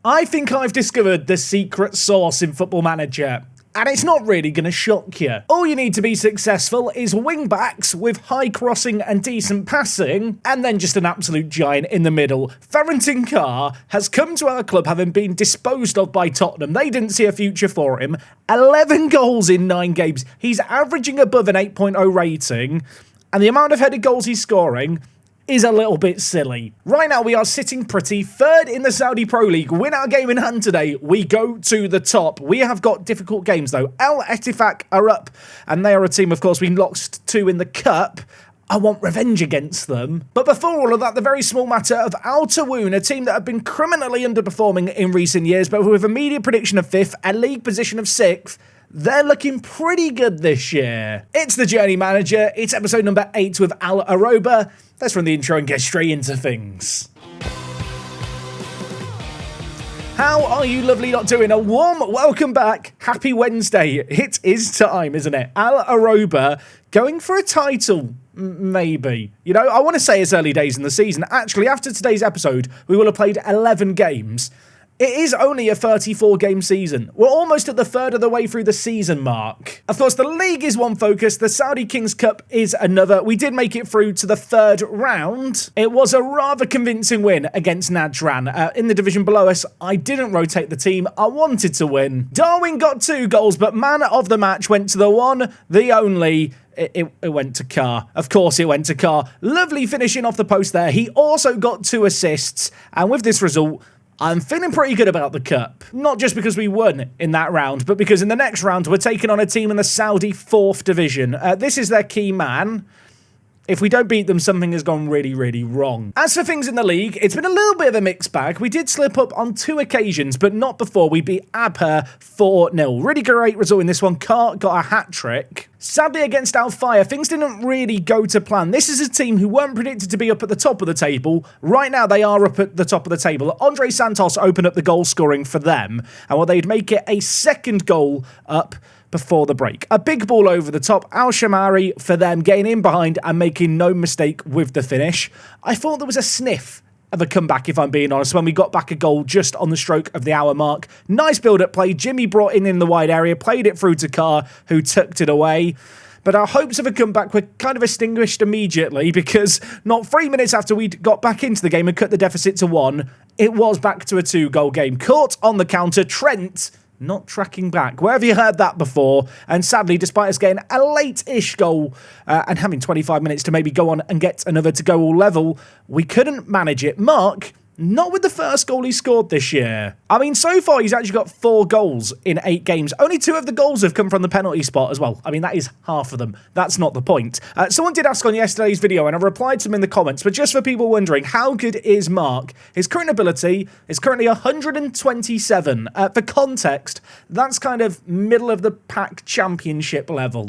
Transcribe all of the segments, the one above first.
I think I've discovered the secret sauce in Football Manager. And it's not really going to shock you. All you need to be successful is wing-backs with high crossing and decent passing, and then just an absolute giant in the middle. Farrington Carr has come to our club having been disposed of by Tottenham. They didn't see a future for him. 11 goals in 9 games. He's averaging above an 8.0 rating, and the amount of headed goals he's scoring is a little bit silly. Right now, we are sitting pretty, third in the Saudi Pro League. Win our game in hand today, we go to the top. We have got difficult games, though. Al-Ettifaq are up, and they are a team, of course, we lost to in the Cup. I want revenge against them. But before all of that, the very small matter of Al-Taawoun, a team that have been criminally underperforming in recent years, but with a media prediction of 5th, a league position of 6th, they're looking pretty good this year. It's the Journey Manager. It's episode number 8 with Al-Aroba. Let's run the intro and get straight into things. How are you lovely lot doing? A warm welcome back. Happy Wednesday. It is time, isn't it? Al-Aroba going for a title. Maybe. You know, I want to say it's early days in the season. Actually, after today's episode, we will have played 11 games. It is only a 34-game season. We're almost at the third of the way through the season mark. Of course, the league is one focus. The Saudi Kings Cup is another. We did make it through to the 3rd round. It was a rather convincing win against Najran. In the division below us, I didn't rotate the team. I wanted to win. Darwin got 2 goals, but man of the match went to the one, the only. It went to Carr. Of course it went to Carr. Lovely finishing off the post there. He also got 2 assists. And with this result, I'm feeling pretty good about the Cup. Not just because we won in that round, but because in the next round, we're taking on a team in the Saudi 4th division. This is their key man. If we don't beat them, something has gone really, really wrong. As for things in the league, it's been a little bit of a mixed bag. We did slip up on 2 occasions, but not before we beat Abha 4-0. Really great result in this one. Carr got a hat-trick. Sadly, against Al-Fire, things didn't really go to plan. This is a team who weren't predicted to be up at the top of the table. Right now, they are up at the top of the table. Andre Santos opened up the goal scoring for them, and they'd make it a 2nd goal up before the break. A big ball over the top. Al-Shamari for them, getting in behind and making no mistake with the finish. I thought there was a sniff of a comeback, if I'm being honest, when we got back a goal just on the stroke of the hour mark. Nice build-up play. Jimmy brought in the wide area, played it through to Carr, who tucked it away. But our hopes of a comeback were kind of extinguished immediately because not 3 minutes after we got back into the game and cut the deficit to 1, it was back to a 2-goal game. Caught on the counter, Trent not tracking back. Where have you heard that before? And sadly, despite us getting a late-ish goal and having 25 minutes to maybe go on and get another to go all level, we couldn't manage it. Mark, not with the first goal he scored this year. I mean, so far he's actually got 4 goals in 8 games. Only 2 of the goals have come from the penalty spot as well. I mean, that is half of them. That's not the point. Someone did ask on yesterday's video, and I replied to them in the comments, but just for people wondering, how good is Mark? His current ability is currently 127. For context, that's kind of middle of the pack championship level.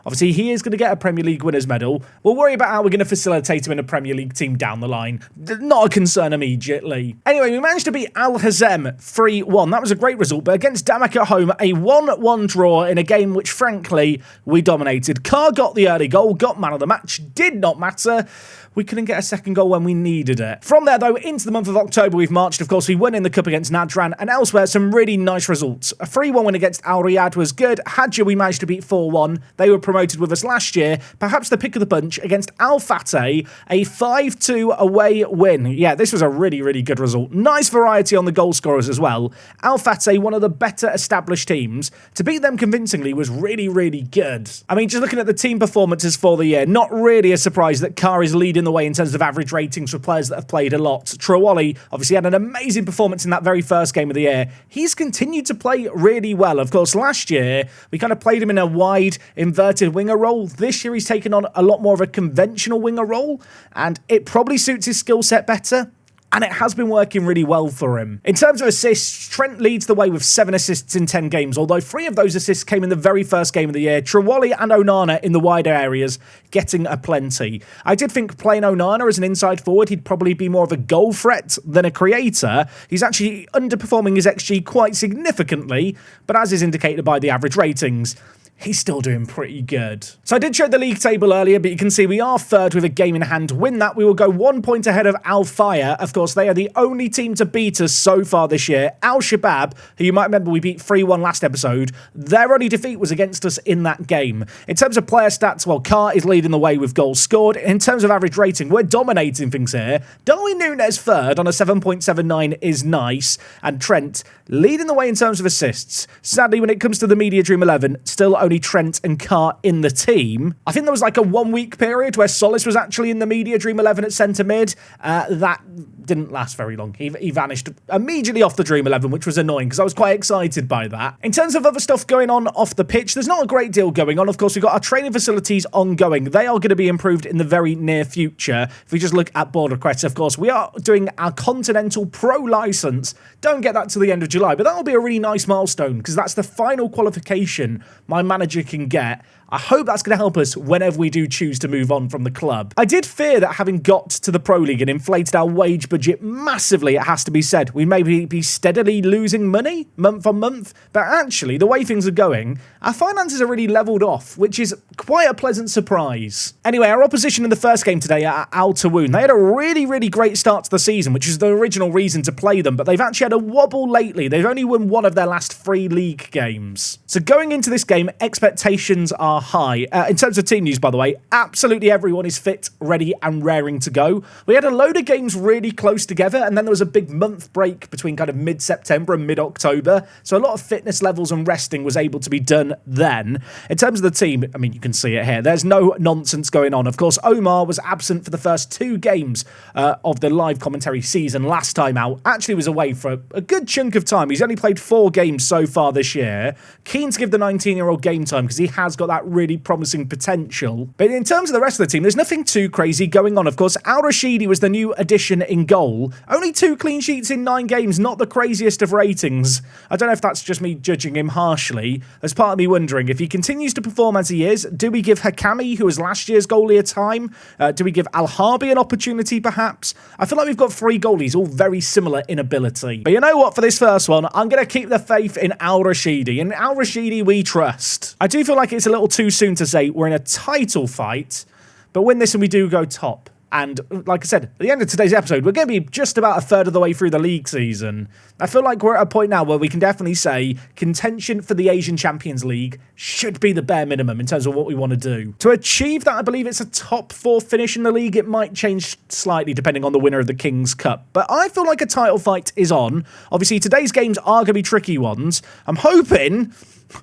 Obviously, he is going to get a Premier League winners medal. We'll worry about how we're going to facilitate him in a Premier League team down the line. Not a concern immediately. Anyway, we managed to beat Al Hazem 3-1. That was a great result, but against Damak at home, a 1-1 draw in a game which, frankly, we dominated. Carr got the early goal, got man of the match, did not matter. We couldn't get a 2nd goal when we needed it. From there, though, into the month of October, we've marched. Of course, we won in the Cup against Najran, and elsewhere, some really nice results. A 3-1 win against Al Riyadh was good. Hadja, we managed to beat 4-1. They were promoted with us last year. Perhaps the pick of the bunch against Al Fateh, a 5-2 away win. Yeah, this was a really, really good result. Nice variety on the goal scorers as well. Al Fateh, one of the better established teams. To beat them convincingly was really, really good. I mean, just looking at the team performances for the year, not really a surprise that Carr is leading the way in terms of average ratings for players that have played a lot. Trawali obviously had an amazing performance in that very first game of the year. He's continued to play really well. Of course, last year, we kind of played him in a wide, inverted winger role. This year, he's taken on a lot more of a conventional winger role, and it probably suits his skill set better. And it has been working really well for him. In terms of assists, Trent leads the way with 7 assists in 10 games, although 3 of those assists came in the very first game of the year. Trawali and Onana in the wider areas getting a plenty. I did think playing Onana as an inside forward, he'd probably be more of a goal threat than a creator. He's actually underperforming his XG quite significantly, but as is indicated by the average ratings, he's still doing pretty good. So I did show the league table earlier, but you can see we are third with a game in hand. Win that, we will go 1 point ahead of Al-Fire. Of course, they are the only team to beat us so far this year. Al-Shabaab, who you might remember we beat 3-1 last episode, their only defeat was against us in that game. In terms of player stats, well, Carr is leading the way with goals scored. In terms of average rating, we're dominating things here. Darwin Núñez third on a 7.79 is nice, and Trent leading the way in terms of assists. Sadly, when it comes to the Media Dream 11, still only Trent and Carr in the team. I think there was like a 1 week period where Solis was actually in the Media Dream 11 at centre mid. That didn't last very long. He vanished immediately off the Dream 11, which was annoying because I was quite excited by that. In terms of other stuff going on off the pitch, there's not a great deal going on. Of course, we've got our training facilities ongoing. They are going to be improved in the very near future. If we just look at Border Crest, of course, we are doing our Continental Pro license. Don't get that till the end of July, but that'll be a really nice milestone because that's the final qualification my manager can get. I hope that's going to help us whenever we do choose to move on from the club. I did fear that having got to the Pro League and inflated our wage budget massively, it has to be said, we may be steadily losing money month on month, but actually, the way things are going, our finances are really leveled off, which is quite a pleasant surprise. Anyway, our opposition in the first game today are Al-Taawoun. They had a really, really great start to the season, which is the original reason to play them, but they've actually had a wobble lately. They've only won one of their last 3 league games. So going into this game, expectations are high. In terms of team news, by the way, absolutely everyone is fit, ready, and raring to go. We had a load of games really close together, and then there was a big month break between kind of mid-September and mid-October, so a lot of fitness levels and resting was able to be done then. In terms of the team, I mean, you can see it here. There's no nonsense going on. Of course, Omar was absent for the first 2 games of the live commentary season last time out. Actually was away for a good chunk of time. He's only played 4 games so far this year. Keen to give the 19-year-old game time because he has got that really promising potential. But in terms of the rest of the team, there's nothing too crazy going on. Of course, Al-Rashidi was the new addition in goal. Only 2 clean sheets in 9 games, not the craziest of ratings. I don't know if that's just me judging him harshly. There's part of me wondering, if he continues to perform as he is, do we give Hakami, who was last year's goalie, a time? Do we give Al-Harbi an opportunity, perhaps? I feel like we've got 3 goalies, all very similar in ability. But you know what, for this first one, I'm going to keep the faith in Al-Rashidi. In Al-Rashidi, we trust. I do feel like it's a little too soon to say we're in a title fight, but win this and we do go top. And like I said, at the end of today's episode, we're going to be just about a third of the way through the league season. I feel like we're at a point now where we can definitely say contention for the Asian Champions League should be the bare minimum in terms of what we want to do. To achieve that, I believe it's a top 4 finish in the league. It might change slightly depending on the winner of the King's Cup. But I feel like a title fight is on. Obviously, today's games are going to be tricky ones. I'm hoping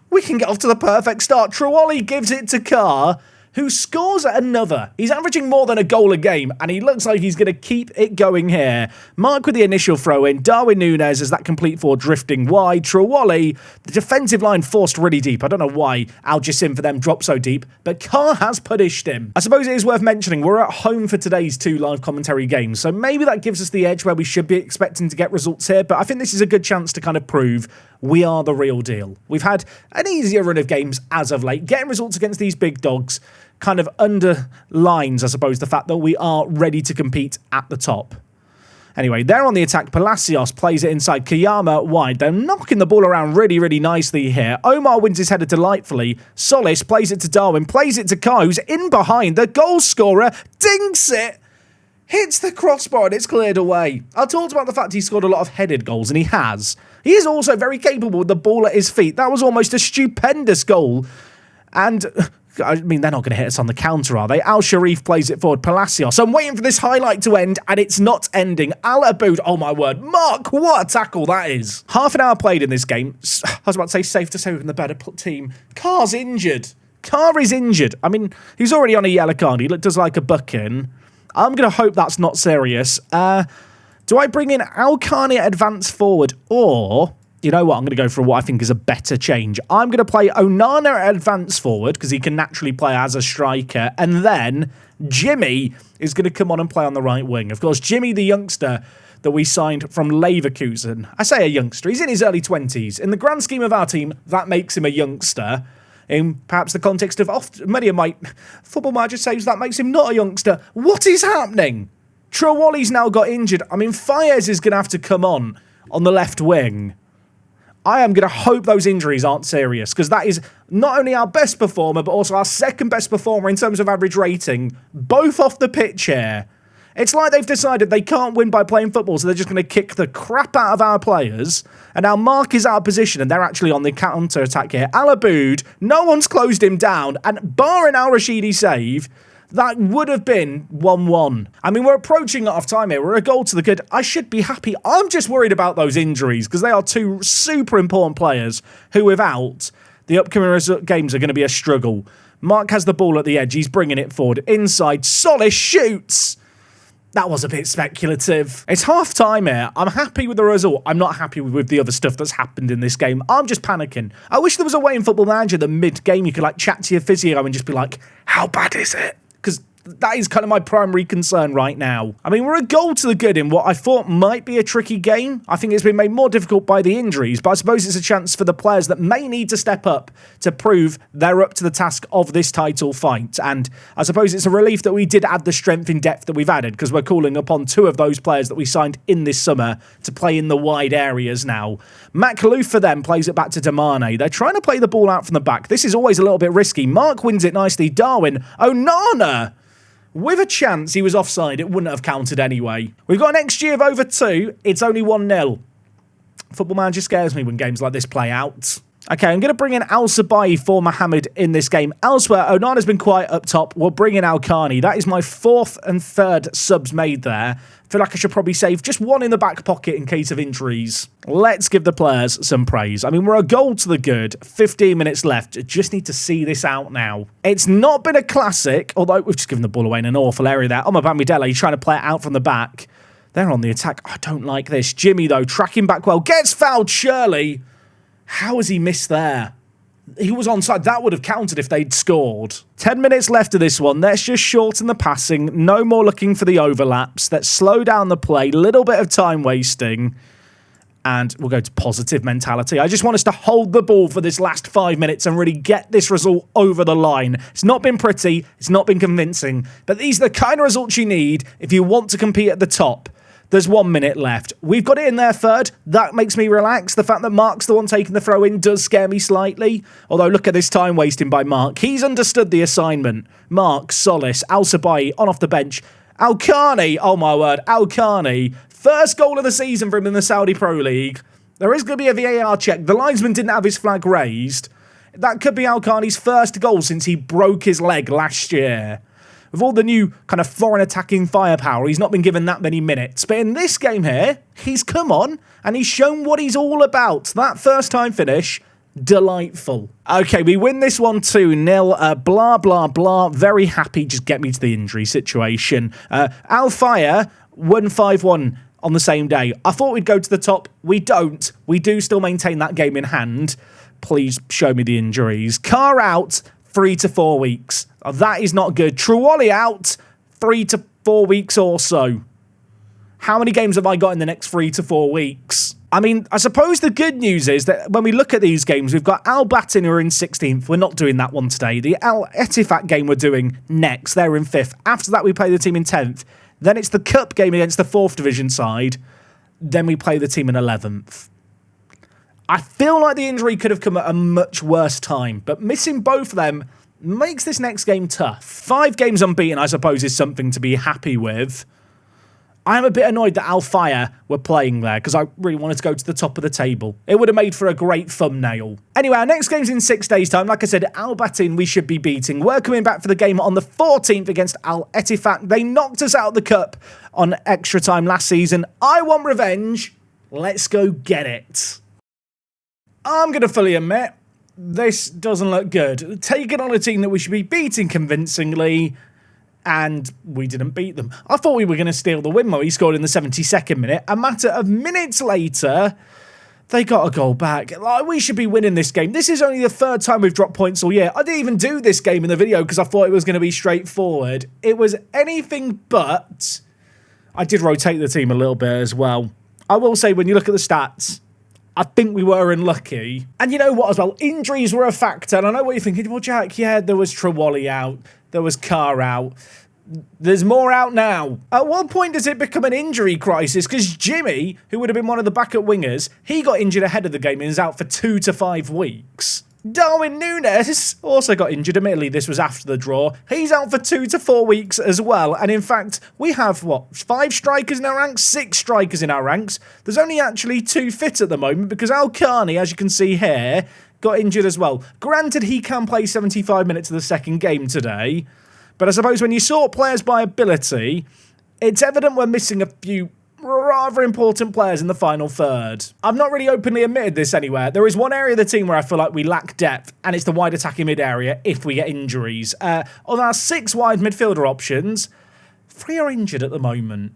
we can get off to the perfect start. Trawali gives it to Carr, who scores another. He's averaging more than a goal a game, and he looks like he's going to keep it going here. Mark with the initial throw-in. Darwin Núñez as that complete forward drifting wide. Trawali, the defensive line forced really deep. I don't know why Al Jassim for them dropped so deep, but Carr has punished him. I suppose it is worth mentioning we're at home for today's 2 live commentary games, so maybe that gives us the edge where we should be expecting to get results here, but I think this is a good chance to kind of prove we are the real deal. We've had an easier run of games as of late. Getting results against these big dogs kind of underlines, I suppose, the fact that we are ready to compete at the top. Anyway, they're on the attack. Palacios plays it inside. Kayama wide. They're knocking the ball around really, really nicely here. Omar wins his header delightfully. Solis plays it to Darwin. Plays it to Kai, who's in behind. The goal scorer dinks it. Hits the crossbar and it's cleared away. I talked about the fact he scored a lot of headed goals, and he has. He is also very capable with the ball at his feet. That was almost a stupendous goal. And I mean, they're not going to hit us on the counter, are they? Al Sharif plays it forward. Palacios. I'm waiting for this highlight to end, and it's not ending. Al Aboud. Oh, my word. Mark, what a tackle that is. Half an hour played in this game. I was about to say, safe to say we're in the better team. Carr's injured. Carr is injured. I mean, he's already on a yellow card. He does like a bucking. I'm going to hope that's not serious. Do I bring in Al-Khani at advance forward, or... You know what? I'm going to go for what I think is a better change. I'm going to play Onana at advance forward because he can naturally play as a striker. And then Jimmy is going to come on and play on the right wing. Of course, Jimmy, the youngster that we signed from Leverkusen. I say a youngster. He's in his early 20s. In the grand scheme of our team, that makes him a youngster. In perhaps the context of many of my football manager says that makes him not a youngster. What is happening? Trawali's now got injured. I mean, Fayez is going to have to come on the left wing. I am going to hope those injuries aren't serious, because that is not only our best performer, but also our second best performer in terms of average rating, both off the pitch here. It's like they've decided they can't win by playing football, so they're just going to kick the crap out of our players. And now Mark is out of position, and they're actually on the counter-attack here. Al-Aboud, no one's closed him down, and barring Al-Rashidi save, that would have been 1-1. I mean, we're approaching half-time here. We're a goal to the good. I should be happy. I'm just worried about those injuries, because they are two super important players who, without, the upcoming games are going to be a struggle. Mark has the ball at the edge. He's bringing it forward. Inside, Solis shoots. That was a bit speculative. It's half-time here. I'm happy with the result. I'm not happy with the other stuff that's happened in this game. I'm just panicking. I wish there was a way in Football Manager that mid-game you could like chat to your physio and just be like, how bad is it? Because that is kind of my primary concern right now. I mean, we're a goal to the good in what I thought might be a tricky game. I think it's been made more difficult by the injuries, but I suppose it's a chance for the players that may need to step up to prove they're up to the task of this title fight. And I suppose it's a relief that we did add the strength in depth that we've added, because we're calling upon two of those players that we signed in this summer to play in the wide areas now. Matt Kalou for them plays it back to Damane. They're trying to play the ball out from the back. This is always a little bit risky. Mark wins it nicely. Darwin. Onana. With a chance he was offside, it wouldn't have counted anyway. We've got an XG of over 2. It's only 1-0. Football Manager scares me when games like this play out. Okay, I'm going to bring in Al-Sabai for Mohamed in this game. Elsewhere, Onana's been quiet up top. We'll bring in Al-Khani. That is my 4th and 3rd subs made there. I feel like I should probably save just one in the back pocket in case of injuries. Let's give the players some praise. I mean, we're a goal to the good. 15 minutes left. Just need to see this out now. It's not been a classic, although we've just given the ball away in an awful area there. Bamidele trying to play it out from the back. They're on the attack. I don't like this. Jimmy, though, tracking back well. Gets fouled, surely. How has he missed there? He was onside. That would have counted if they'd scored. 10 minutes left of this one. Let's just shorten the passing. No more looking for the overlaps. Let's slow down the play. Little bit of time wasting. And we'll go to positive mentality. I just want us to hold the ball for this last 5 minutes and really get this result over the line. It's not been pretty. It's not been convincing. But these are the kind of results you need if you want to compete at the top. There's 1 minute left. We've got it in their third. That makes me relax. The fact that Mark's the one taking the throw in does scare me slightly. Although, look at this time wasting by Mark. He's understood the assignment. Mark, Solis, Al-Sabai on off the bench. Al-Khani, oh my word, Al-Khani. First goal of the season for him in the Saudi Pro League. There is going to be a VAR check. The linesman didn't have his flag raised. That could be Al-Khani's first goal since he broke his leg last year. With all the new kind of foreign attacking firepower, he's not been given that many minutes. But in this game here, he's come on and he's shown what he's all about. That first time finish, delightful. Okay, we win this one 2-0. Blah, blah, blah. Very happy. Just get me to the injury situation. Al-Fire won 5-1 on the same day. I thought we'd go to the top. We don't. We do still maintain that game in hand. Please show me the injuries. Carr out. 3 to 4 weeks. Oh, that is not good. Truwali out 3 to 4 weeks or so. How many games have I got in the next 3 to 4 weeks? I mean, I suppose the good news is that when we look at these games, we've got Al-Batin who are in 16th. We're not doing that one today. The Al-Ettifaq game we're doing next. They're in 5th. After that, we play the team in 10th. Then it's the Cup game against the 4th division side. Then we play the team in 11th. I feel like the injury could have come at a much worse time, but missing both of them makes this next game tough. 5 games unbeaten, I suppose, is something to be happy with. I'm a bit annoyed that Al-Fire were playing there because I really wanted to go to the top of the table. It would have made for a great thumbnail. Anyway, our next game's in 6 days' time. Like I said, Al-Batin we should be beating. We're coming back for the game on the 14th against Al-Ettifaq. They knocked us out of the cup on extra time last season. I want revenge. Let's go get it. I'm going to fully admit, this doesn't look good. Taking on a team that we should be beating convincingly, and we didn't beat them. I thought we were going to steal the win, though. He scored in the 72nd minute. A matter of minutes later, they got a goal back. Like, we should be winning this game. This is only the 3rd time we've dropped points all year. I didn't even do this game in the video because I thought it was going to be straightforward. It was anything but. I did rotate the team a little bit as well. I will say, when you look at the stats, I think we were unlucky. And you know what as well? Injuries were a factor. And I know what you're thinking. Well, Jack, yeah, there was Truwali out. There was Carr out. There's more out now. At what point does it become an injury crisis? Because Jimmy, who would have been one of the backup wingers, he got injured ahead of the game and is out for 2 to 5 weeks. Darwin Núñez also got injured. Admittedly, this was after the draw. He's out for 2 to 4 weeks as well. And in fact, we have, 5 strikers in our ranks? 6 strikers in our ranks. There's only actually 2 fit at the moment because Al-Khani, as you can see here, got injured as well. Granted, he can play 75 minutes of the second game today. But I suppose when you sort players by ability, it's evident we're missing a few rather important players in the final third. I've not really openly admitted this anywhere. There is one area of the team where I feel like we lack depth, and it's the wide attacking mid area if we get injuries. Of our 6 wide midfielder options, 3 are injured at the moment.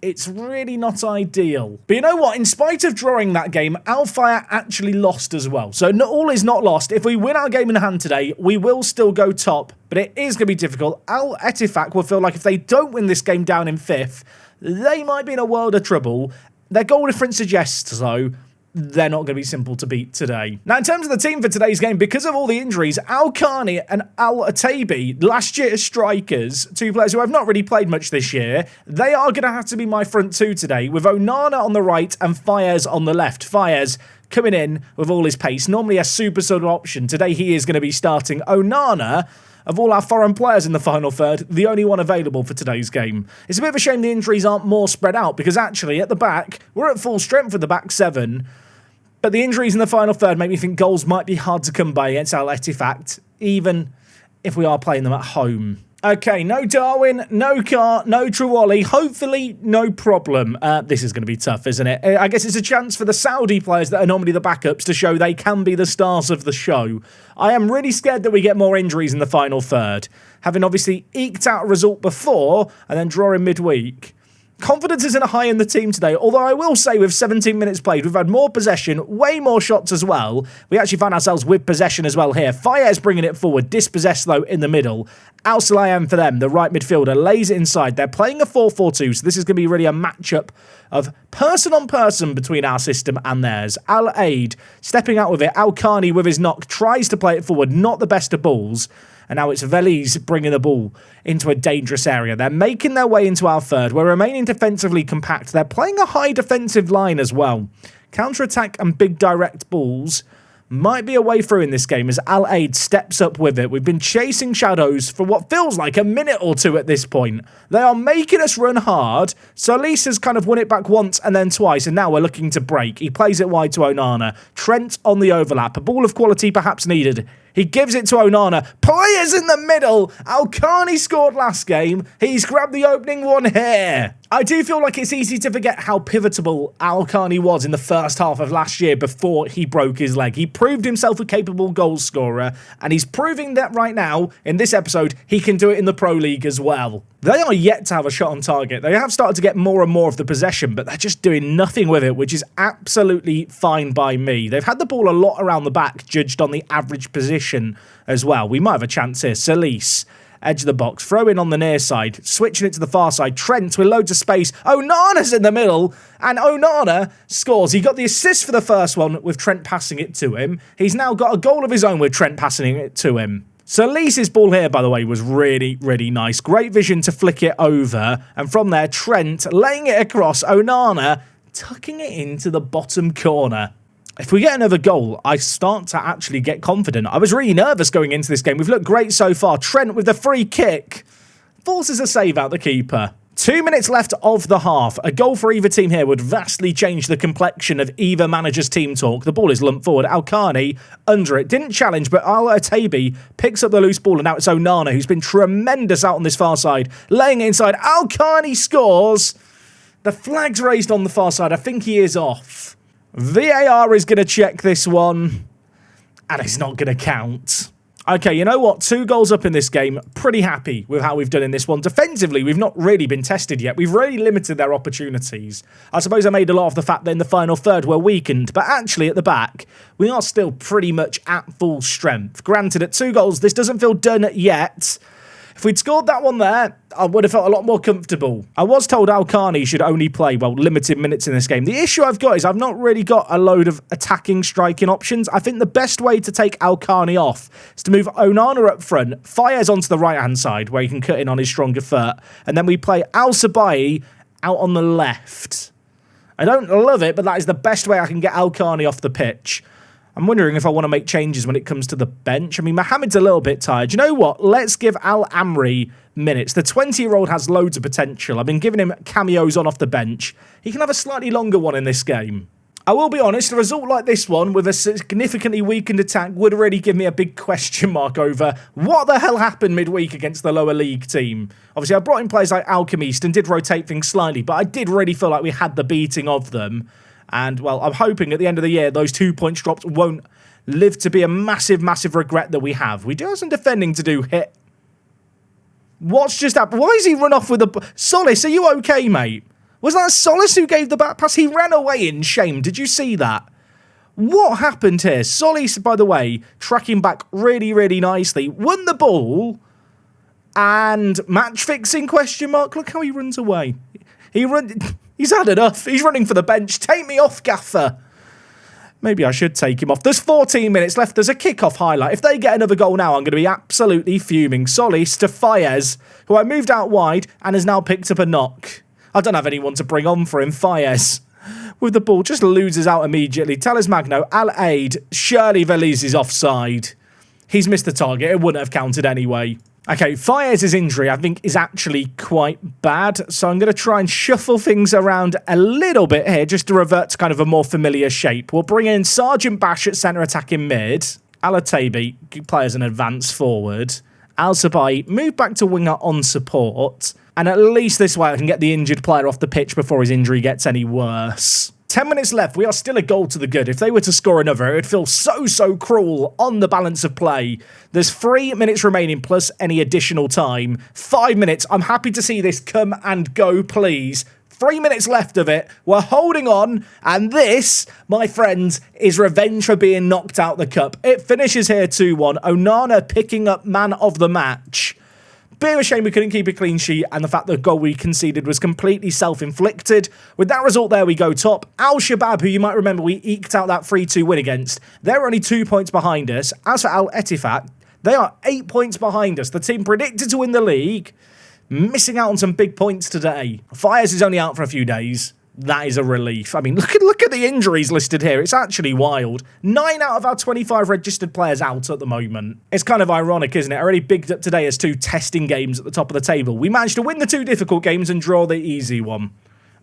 It's really not ideal. But you know what? In spite of drawing that game, Al Fire actually lost as well. So all is not lost. If we win our game in hand today, we will still go top. But it is going to be difficult. Al-Ettifaq will feel like if they don't win this game down in 5th, they might be in a world of trouble. Their goal difference suggests, though, they're not going to be simple to beat today. Now, in terms of the team for today's game, because of all the injuries, Al-Khani and Al-Taawoun, last year's strikers, 2 players who have not really played much this year, they are going to have to be my front 2 today, with Onana on the right and Fires on the left. Fires coming in with all his pace, normally a super sub option. Today, he is going to be starting. Onana, of all our foreign players in the final third, the only one available for today's game. It's a bit of a shame the injuries aren't more spread out, because actually, at the back, we're at full strength with the back 7, but the injuries in the final third make me think goals might be hard to come by against Al-Ettifaq, even if we are playing them at home. Okay, no Darwin, no Carr, no Trawali. Hopefully, no problem. This is going to be tough, isn't it? I guess it's a chance for the Saudi players that are normally the backups to show they can be the stars of the show. I am really scared that we get more injuries in the final third, having obviously eked out a result before and then drawing midweek. Confidence isn't high in the team today, although I will say with 17 minutes played, we've had more possession, way more shots as well. We actually found ourselves with possession as well here. Fayez bringing it forward, dispossessed though in the middle. Al-Salayem for them, the right midfielder, lays it inside. They're playing a 4-4-2, so this is going to be really a matchup of person on person between our system and theirs. Al-Aid stepping out with it. Al-Khani with his knock tries to play it forward, not the best of balls. And now it's Veliz bringing the ball into a dangerous area. They're making their way into our third. We're remaining defensively compact. They're playing a high defensive line as well. Counter-attack and big direct balls might be a way through in this game as Al-Aid steps up with it. We've been chasing shadows for what feels like a minute or 2 at this point. They are making us run hard. Solis has kind of won it back once and then twice, and now we're looking to break. He plays it wide to Onana. Trent on the overlap. A ball of quality perhaps needed. He gives it to Onana. Players in the middle. Al-Khani scored last game. He's grabbed the opening one here. I do feel like it's easy to forget how pivotal Al-Khani was in the first half of last year before he broke his leg. He proved himself a capable goal scorer, and he's proving that right now, in this episode, he can do it in the Pro League as well. They are yet to have a shot on target. They have started to get more and more of the possession, but they're just doing nothing with it, which is absolutely fine by me. They've had the ball a lot around the back, judged on the average position as well. We might have a chance here. Solis, edge of the box, throw in on the near side, switching it to the far side. Trent with loads of space. Onana's in the middle, and Onana scores. He got the assist for the first one with Trent passing it to him. He's now got a goal of his own with Trent passing it to him. Solis's ball here, by the way, was really, really nice. Great vision to flick it over. And from there, Trent laying it across. Onana tucking it into the bottom corner. If we get another goal, I start to actually get confident. I was really nervous going into this game. We've looked great so far. Trent with the free kick forces a save out the keeper. 2 minutes left of the half. A goal for either team here would vastly change the complexion of either manager's team talk. The ball is lumped forward. Al-Khani under it. Didn't challenge, but Al-Taawoun picks up the loose ball, and now it's Onana, who's been tremendous out on this far side. Laying it inside. Al-Khani scores. The flag's raised on the far side. I think he is off. VAR is going to check this one, and it's not going to count. Okay, you know what? 2 goals up in this game. Pretty happy with how we've done in this one. Defensively, we've not really been tested yet. We've really limited their opportunities. I suppose I made a lot of the fact that in the final third we're weakened, but actually at the back, we are still pretty much at full strength. Granted, at 2 goals, this doesn't feel done yet. If we'd scored that one there, I would have felt a lot more comfortable. I was told Al-Khani should only play, well, limited minutes in this game. The issue I've got is I've not really got a load of attacking, striking options. I think the best way to take Al-Khani off is to move Onana up front, Fayez onto the right-hand side where he can cut in on his stronger foot, and then we play Al-Sabai out on the left. I don't love it, but that is the best way I can get Al-Khani off the pitch. I'm wondering if I want to make changes when it comes to the bench. I mean, Mohamed's a little bit tired. You know what? Let's give Al-Amri minutes. The 20-year-old has loads of potential. I've been giving him cameos on off the bench. He can have a slightly longer one in this game. I will be honest, a result like this one with a significantly weakened attack would really give me a big question mark over what the hell happened midweek against the lower league team. Obviously, I brought in players like Alchemist and did rotate things slightly, but I did really feel like we had the beating of them. And, well, I'm hoping at the end of the year, those 2 points dropped won't live to be a massive, massive regret that we have. We do have some defending to do here. What's just happened? Why is he run off with the... Solis, are you okay, mate? Was that Solis who gave the back pass? He ran away in shame. Did you see that? What happened here? Solis, by the way, tracking back really, really nicely. Won the ball. And match fixing question mark. Look how he runs away. He's had enough. He's running for the bench. Take me off, Gaffer. Maybe I should take him off. There's 14 minutes left. There's a kickoff highlight. If they get another goal now, I'm going to be absolutely fuming. Solis to Fayez, who I moved out wide and has now picked up a knock. I don't have anyone to bring on for him. Fayez with the ball just loses out immediately. Talis Magno, Al-Aid, surely Veliz is offside. He's missed the target. It wouldn't have counted anyway. Okay, Fayez's injury, I think, is actually quite bad. So I'm going to try and shuffle things around a little bit here just to revert to kind of a more familiar shape. We'll bring in Sergeant Bash at centre attacking mid. Al-Atabi, play as an advance forward. Al-Sabai, move back to winger on support. And at least this way I can get the injured player off the pitch before his injury gets any worse. 10 minutes left. We are still a goal to the good. If they were to score another, it would feel so cruel on the balance of play. There's 3 minutes remaining plus any additional time. 5 minutes. I'm happy to see this come and go, please. 3 minutes left of it. We're holding on. And this, my friends, is revenge for being knocked out the cup. It finishes here 2-1. Onana picking up man of the match. Bit of a shame we couldn't keep a clean sheet, and the fact that the goal we conceded was completely self-inflicted. With that result there, we go top. Al-Shabaab, who you might remember we eked out that 3-2 win against, they're only 2 points behind us. As for Al-Ettifaq, they are 8 points behind us. The team predicted to win the league, missing out on some big points today. Fayez is only out for a few days. That is a relief. I mean, look at the injuries listed here. It's actually wild. 9 out of our 25 registered players out at the moment. It's kind of ironic, isn't it? I already bigged up today as 2 testing games at the top of the table. We managed to win the 2 difficult games and draw the easy one.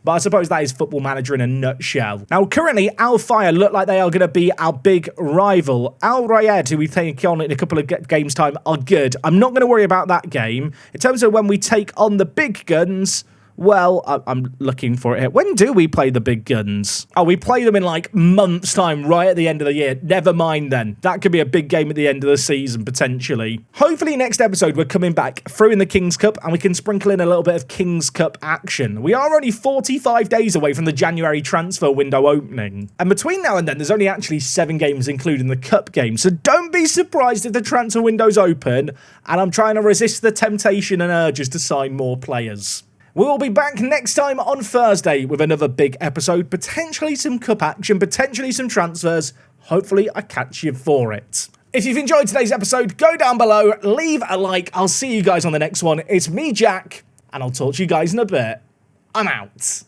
But I suppose that is Football Manager in a nutshell. Now, currently, Al-Fire look like they are going to be our big rival. Al-Rayed, who we take on in a couple of games' time, are good. I'm not going to worry about that game. In terms of when we take on the big guns... Well, I'm looking for it here. When do we play the big guns? Oh, we play them in like months' time, right at the end of the year. Never mind then. That could be a big game at the end of the season, potentially. Hopefully, next episode, we're coming back through in the King's Cup and we can sprinkle in a little bit of King's Cup action. We are only 45 days away from the January transfer window opening. And between now and then, there's only actually 7 games, including the Cup game. So don't be surprised if the transfer window's open and I'm trying to resist the temptation and urges to sign more players. We will be back next time on Thursday with another big episode, potentially some cup action, potentially some transfers. Hopefully I catch you for it. If you've enjoyed today's episode, go down below, leave a like. I'll see you guys on the next one. It's me, Jack, and I'll talk to you guys in a bit. I'm out.